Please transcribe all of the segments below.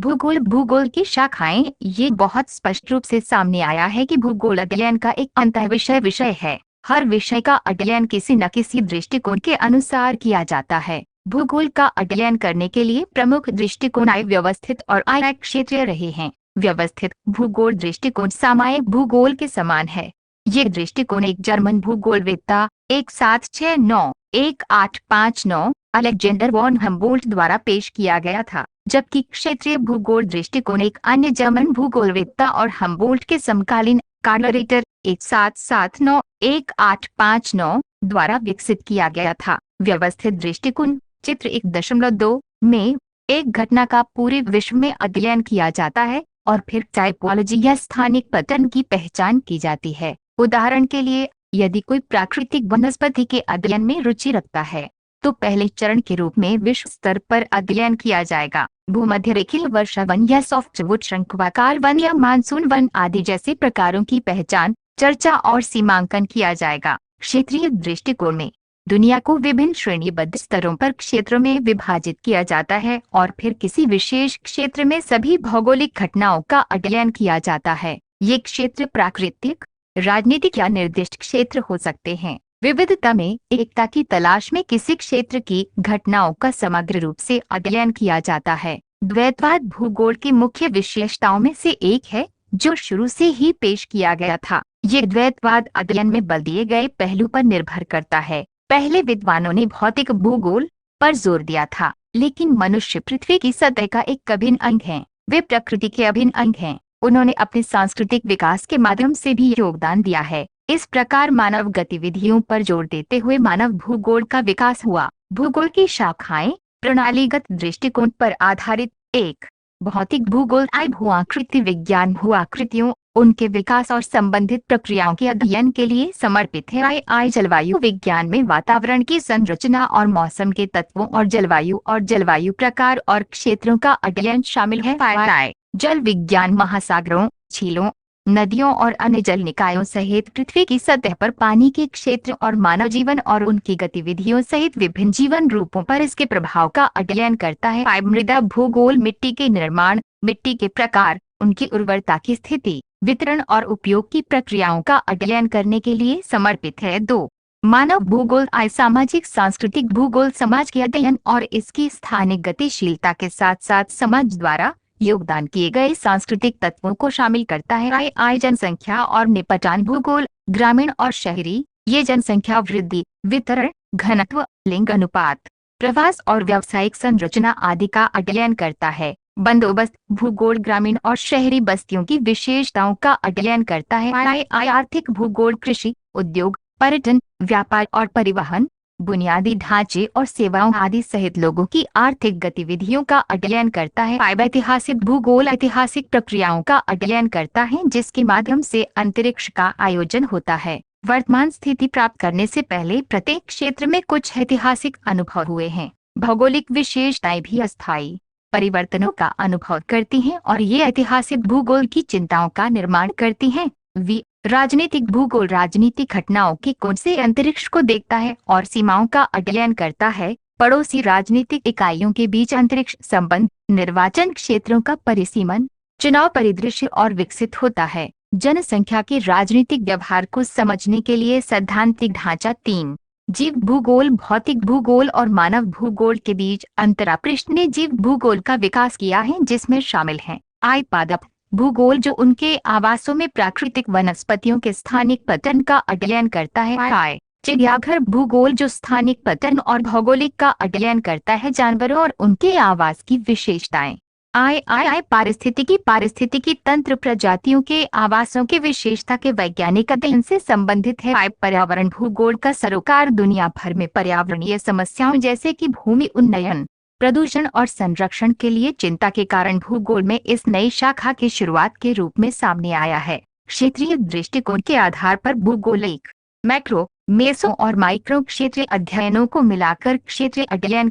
भूगोल भूगोल की शाखाएं। ये बहुत स्पष्ट रूप से सामने आया है कि भूगोल अध्ययन का एक अंतःविषय विषय है। हर विषय का अध्ययन किसी न किसी दृष्टिकोण के अनुसार किया जाता है। भूगोल का अध्ययन करने के लिए प्रमुख दृष्टिकोण व्यवस्थित और क्षेत्रीय रहे हैं। व्यवस्थित भूगोल दृष्टिकोण सामायिक भूगोल के समान है। ये दृष्टिकोण एक जर्मन भूगोलवेत्ता 1769-1859 अलेक्जेंडर वॉन हम्बोल्ट द्वारा पेश किया गया था, जबकि क्षेत्रीय भूगोल दृष्टिकोण एक अन्य जर्मन भूगोलवेत्ता और हम्बोल्ट के समकालीन कार्ल रिटर 1779-1859 द्वारा विकसित किया गया था। व्यवस्थित दृष्टिकोण चित्र 1.2 में एक घटना का पूरे विश्व में अध्ययन किया जाता है और फिर टाइपोलॉजी या स्थानिक पैटर्न की पहचान की जाती है। उदाहरण के लिए, यदि कोई प्राकृतिक वनस्पति के अध्ययन में रुचि रखता है तो पहले चरण के रूप में विश्व स्तर पर अध्ययन किया जाएगा। भूमध्य रेखीय वर्षा वन या सॉफ्टवुड शंक्वाकार वन या मानसून वन आदि जैसे प्रकारों की पहचान, चर्चा और सीमांकन किया जाएगा। क्षेत्रीय दृष्टिकोण में दुनिया को विभिन्न श्रेणीबद्ध स्तरों पर क्षेत्रों में विभाजित किया जाता है और फिर किसी विशेष क्षेत्र में सभी भौगोलिक घटनाओं का अध्ययन किया जाता है। ये क्षेत्र प्राकृतिक, राजनीतिक या निर्दिष्ट क्षेत्र हो सकते हैं। विविधता में एकता की तलाश में किसी क्षेत्र की घटनाओं का समग्र रूप से अध्ययन किया जाता है। द्वैतवाद भूगोल की मुख्य विशेषताओं में से एक है, जो शुरू से ही पेश किया गया था। ये द्वैतवाद अध्ययन में बल दिए गए पहलू पर निर्भर करता है। पहले विद्वानों ने भौतिक भूगोल पर जोर दिया था, लेकिन मनुष्य पृथ्वी की सतह का एक अभिन्न अंग है। वे प्रकृति के अभिन्न अंग हैं। उन्होंने अपने सांस्कृतिक विकास के माध्यम से भी योगदान दिया है। इस प्रकार मानव गतिविधियों पर जोर देते हुए मानव भूगोल का विकास हुआ। भूगोल की शाखाएं प्रणालीगत दृष्टिकोण पर आधारित। 1. भौतिक भूगोल भूआकृति विज्ञान भूआकृतियों, उनके विकास और संबंधित प्रक्रियाओं के अध्ययन के लिए समर्पित है। जलवायु विज्ञान में वातावरण की संरचना और मौसम के तत्वों और जलवायु प्रकार और क्षेत्रों का अध्ययन शामिल है। जल विज्ञान महासागरों, झीलों, नदियों और अन्य जल निकायों सहित पृथ्वी की सतह पर पानी के क्षेत्र और मानव जीवन और उनकी गतिविधियों सहित विभिन्न जीवन रूपों पर इसके प्रभाव का अध्ययन करता है। मृदा भूगोल मिट्टी के निर्माण, मिट्टी के प्रकार, उनकी उर्वरता की स्थिति, वितरण और उपयोग की प्रक्रियाओं का अध्ययन करने के लिए समर्पित है। 2. मानव भूगोल सामाजिक सांस्कृतिक भूगोल समाज के अध्ययन और इसकी स्थानिक गतिशीलता के साथ साथ समाज द्वारा योगदान किए गए सांस्कृतिक तत्वों को शामिल करता है। जनसंख्या और निपटान भूगोल ग्रामीण और शहरी, ये जनसंख्या वृद्धि, वितरण, घनत्व, लिंग अनुपात, प्रवास और व्यावसायिक संरचना आदि का अध्ययन करता है। बंदोबस्त भूगोल ग्रामीण और शहरी बस्तियों की विशेषताओं का अध्ययन करता है। आर्थिक भूगोल कृषि, उद्योग, पर्यटन, व्यापार और परिवहन, बुनियादी ढांचे और सेवाओं आदि सहित लोगों की आर्थिक गतिविधियों का अध्ययन करता है। ऐतिहासिक भूगोल ऐतिहासिक प्रक्रियाओं का अध्ययन करता है जिसके माध्यम से अंतरिक्ष का आयोजन होता है। वर्तमान स्थिति प्राप्त करने से पहले प्रत्येक क्षेत्र में कुछ ऐतिहासिक अनुभव हुए हैं। भौगोलिक विशेषताएं भी अस्थायी परिवर्तनों का अनुभव करती हैं और ये ऐतिहासिक भूगोल की चिंताओं का निर्माण करती हैं। राजनीतिक भूगोल राजनीतिक घटनाओं के कोण से अंतरिक्ष को देखता है और सीमाओं का अध्ययन करता है। पड़ोसी राजनीतिक इकाइयों के बीच अंतरिक्ष संबंध, निर्वाचन क्षेत्रों का परिसीमन, चुनाव परिदृश्य और विकसित होता है। जनसंख्या के राजनीतिक व्यवहार को समझने के लिए सैद्धांतिक ढांचा। 3. जीव भूगोल भौतिक भूगोल और मानव भूगोल के बीच अंतरापृष्ठ ने जीव भूगोल का विकास किया है, जिसमें शामिल हैं पादप भूगोल जो उनके आवासों में प्राकृतिक वनस्पतियों के स्थानिक पैटर्न का अध्ययन करता है। चिड़ियाघर भूगोल जो स्थानिक पैटर्न और भौगोलिक का अध्ययन करता है, जानवरों और उनके आवास की विशेषताएं। पारिस्थितिकी तंत्र प्रजातियों के आवासों की विशेषता के वैज्ञानिक अध्ययन से संबंधित है। पर्यावरण भूगोल का सरोकार दुनिया भर में पर्यावरणीय समस्याओं जैसे कि भूमि उन्नयन, प्रदूषण और संरक्षण के लिए चिंता के कारण भूगोल में इस नई शाखा की शुरुआत के रूप में सामने आया है। क्षेत्रीय दृष्टिकोण के आधार पर भूगोल एक मैक्रो, मेसो और माइक्रो क्षेत्रीय अध्ययनों को मिलाकर क्षेत्रीय अध्ययन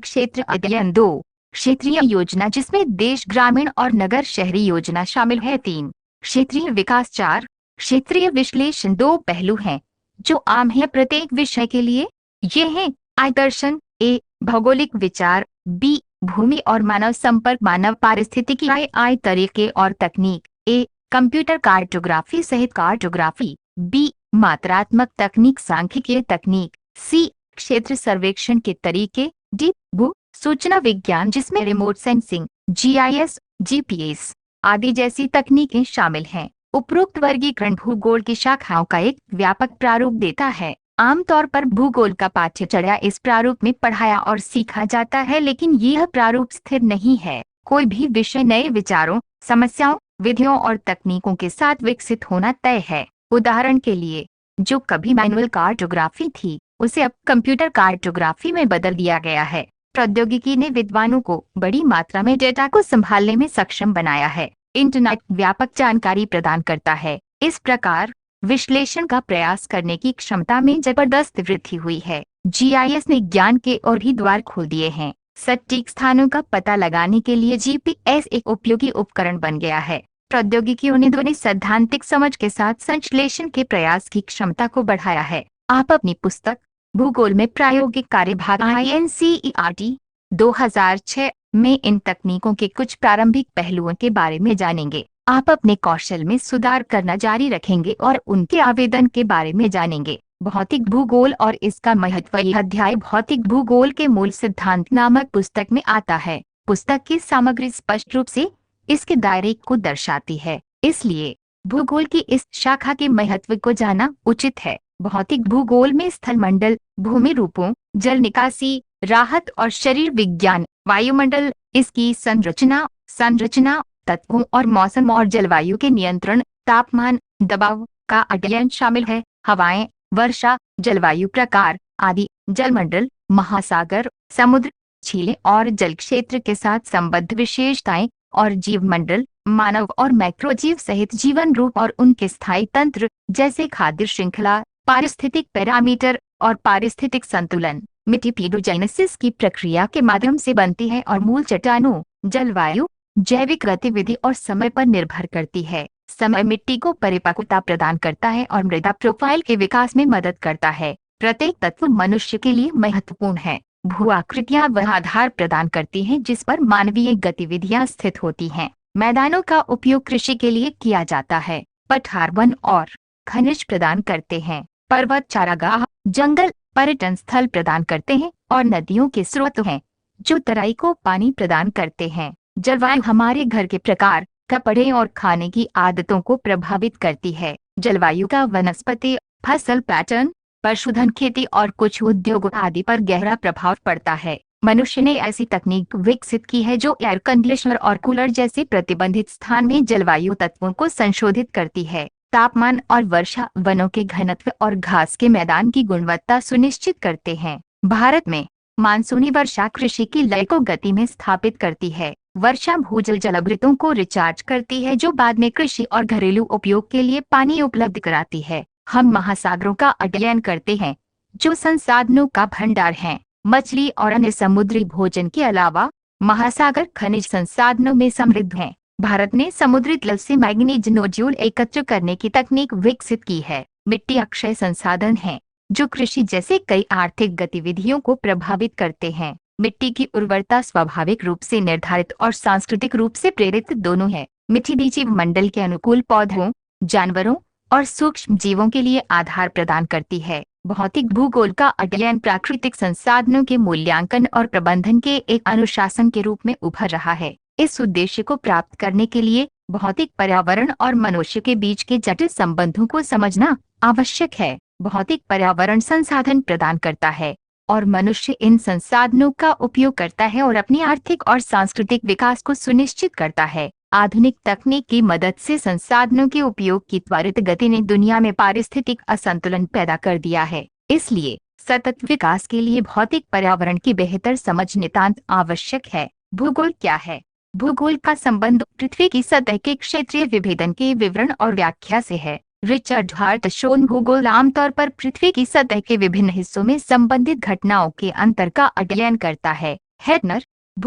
2. क्षेत्रीय योजना जिसमें देश ग्रामीण और नगर शहरी योजना शामिल है। 3. क्षेत्रीय विकास। 4. क्षेत्रीय विश्लेषण। 2 पहलू हैं जो आम है प्रत्येक विषय के लिए। ये हैं दर्शन, ए भौगोलिक विचार, बी भूमि और मानव संपर्क, मानव पारिस्थितिकी, आई तरीके और तकनीक। ए, कंप्यूटर कार्टोग्राफी सहित कार्टोग्राफी। बी, मात्रात्मक तकनीक, सांख्यिकीय तकनीक। सी, क्षेत्र सर्वेक्षण के तरीके। डी, भू सूचना विज्ञान, जिसमें रिमोट सेंसिंग, जीआईएस, जीपीएस आदि जैसी तकनीकें शामिल हैं। उपरोक्त वर्गीकरण भूगोल की शाखाओं का एक व्यापक प्रारूप देता है। आमतौर पर भूगोल का पाठ्यचर्या इस प्रारूप में पढ़ाया और सीखा जाता है, लेकिन यह प्रारूप स्थिर नहीं है। कोई भी विषय नए विचारों, समस्याओं, विधियों और तकनीकों के साथ विकसित होना तय है। उदाहरण के लिए, जो कभी मैनुअल कार्टोग्राफी थी, उसे अब कंप्यूटर कार्टोग्राफी में बदल दिया गया है। प्रौद्योगिकी ने विद्वानों को बड़ी मात्रा में डेटा को संभालने में सक्षम बनाया है। इंटरनेट व्यापक जानकारी प्रदान करता है। इस प्रकार विश्लेषण का प्रयास करने की क्षमता में जबरदस्त वृद्धि हुई है। जीआईएस ने ज्ञान के और भी द्वार खोल दिए हैं। सटीक स्थानों का पता लगाने के लिए जीपीएस एक उपयोगी उपकरण बन गया है। प्रौद्योगिकियों ने ध्वनि सैद्धांतिक समझ के साथ संश्लेषण के प्रयास की क्षमता को बढ़ाया है। आप अपनी पुस्तक भूगोल में प्रायोगिक कार्यभाग INCERT 2006 में इन तकनीकों के कुछ प्रारंभिक पहलुओं के बारे में जानेंगे। आप अपने कौशल में सुधार करना जारी रखेंगे और उनके आवेदन के बारे में जानेंगे। भौतिक भूगोल और इसका महत्व। यह अध्याय भौतिक भूगोल के मूल सिद्धांत नामक पुस्तक में आता है। पुस्तक की सामग्री स्पष्ट रूप से इसके दायरे को दर्शाती है, इसलिए भूगोल की इस शाखा के महत्व को जानना उचित है। भौतिक भूगोल में स्थल मंडल, भूमि रूपों, जल निकासी, राहत और शरीर विज्ञान, वायुमंडल, इसकी संरचना, तत्वों और मौसम और जलवायु के नियंत्रण, तापमान, दबाव का अध्ययन शामिल है। हवाएं, वर्षा, जलवायु प्रकार आदि, जलमंडल, महासागर, समुद्र, झीलें और जल क्षेत्र के साथ संबद्ध विशेषताएं और जीवमंडल, मानव और मैक्रोजीव सहित जीवन रूप और उनके स्थायी तंत्र, जैसे खाद्य श्रृंखला, पारिस्थितिक पैरामीटर और पारिस्थितिक संतुलन। मिट्टी पीडोजेनेसिस की प्रक्रिया के माध्यम से बनती है और मूल चट्टानों, जलवायु, जैविक गतिविधि और समय पर निर्भर करती है। समय मिट्टी को परिपक्वता प्रदान करता है और मृदा प्रोफाइल के विकास में मदद करता है। प्रत्येक तत्व मनुष्य के लिए महत्वपूर्ण है। भू आकृतियां वह आधार प्रदान करती हैं जिस पर मानवीय गतिविधियां स्थित होती हैं। मैदानों का उपयोग कृषि के लिए किया जाता है। पठार वन और खनिज प्रदान करते हैं। पर्वत चारागाह, जंगल पर्यटन स्थल प्रदान करते हैं और नदियों के स्रोत हैं जो तराई को पानी प्रदान करते हैं। जलवायु हमारे घर के प्रकार, कपड़े और खाने की आदतों को प्रभावित करती है। जलवायु का वनस्पति, फसल पैटर्न, पशुधन, खेती और कुछ उद्योगों आदि पर गहरा प्रभाव पड़ता है। मनुष्य ने ऐसी तकनीक विकसित की है जो एयर कंडीशनर और कूलर जैसे प्रतिबंधित स्थान में जलवायु तत्वों को संशोधित करती है। तापमान और वर्षा वनों के घनत्व और घास के मैदान की गुणवत्ता सुनिश्चित करते हैं। भारत में मानसूनी वर्षा कृषि की लय को गति में स्थापित करती है। वर्षा भूजल जलभृतों को रिचार्ज करती है जो बाद में कृषि और घरेलू उपयोग के लिए पानी उपलब्ध कराती है। हम महासागरों का अध्ययन करते हैं जो संसाधनों का भंडार हैं। मछली और अन्य समुद्री भोजन के अलावा महासागर खनिज संसाधनों में समृद्ध हैं। भारत ने समुद्री तल से मैग्नीज नोड्यूल एकत्र करने की तकनीक विकसित की है। मिट्टी अक्षय संसाधन है जो कृषि जैसे कई आर्थिक गतिविधियों को प्रभावित करते हैं। मिट्टी की उर्वरता स्वाभाविक रूप से निर्धारित और सांस्कृतिक रूप से प्रेरित दोनों है। मिट्टी जीव मंडल के अनुकूल पौधों, जानवरों और सूक्ष्म जीवों के लिए आधार प्रदान करती है। भौतिक भूगोल का अध्ययन प्राकृतिक संसाधनों के मूल्यांकन और प्रबंधन के एक अनुशासन के रूप में उभर रहा है। इस उद्देश्य को प्राप्त करने के लिए भौतिक पर्यावरण और मनुष्य के बीच के जटिल संबंधों को समझना आवश्यक है। भौतिक पर्यावरण संसाधन प्रदान करता है और मनुष्य इन संसाधनों का उपयोग करता है और अपनी आर्थिक और सांस्कृतिक विकास को सुनिश्चित करता है। आधुनिक तकनीक की मदद से संसाधनों के उपयोग की त्वरित गति ने दुनिया में पारिस्थितिक असंतुलन पैदा कर दिया है। इसलिए सतत विकास के लिए भौतिक पर्यावरण की बेहतर समझ नितांत आवश्यक है। भूगोल क्या है? भूगोल का संबंध पृथ्वी की सतह के क्षेत्रीय विभेदन के विवरण और व्याख्या से है। रिचर्ड हार्टशोन भूगोल आमतौर पर पृथ्वी की सतह के विभिन्न हिस्सों में संबंधित घटनाओं के अंतर का अध्ययन करता है। हेटनर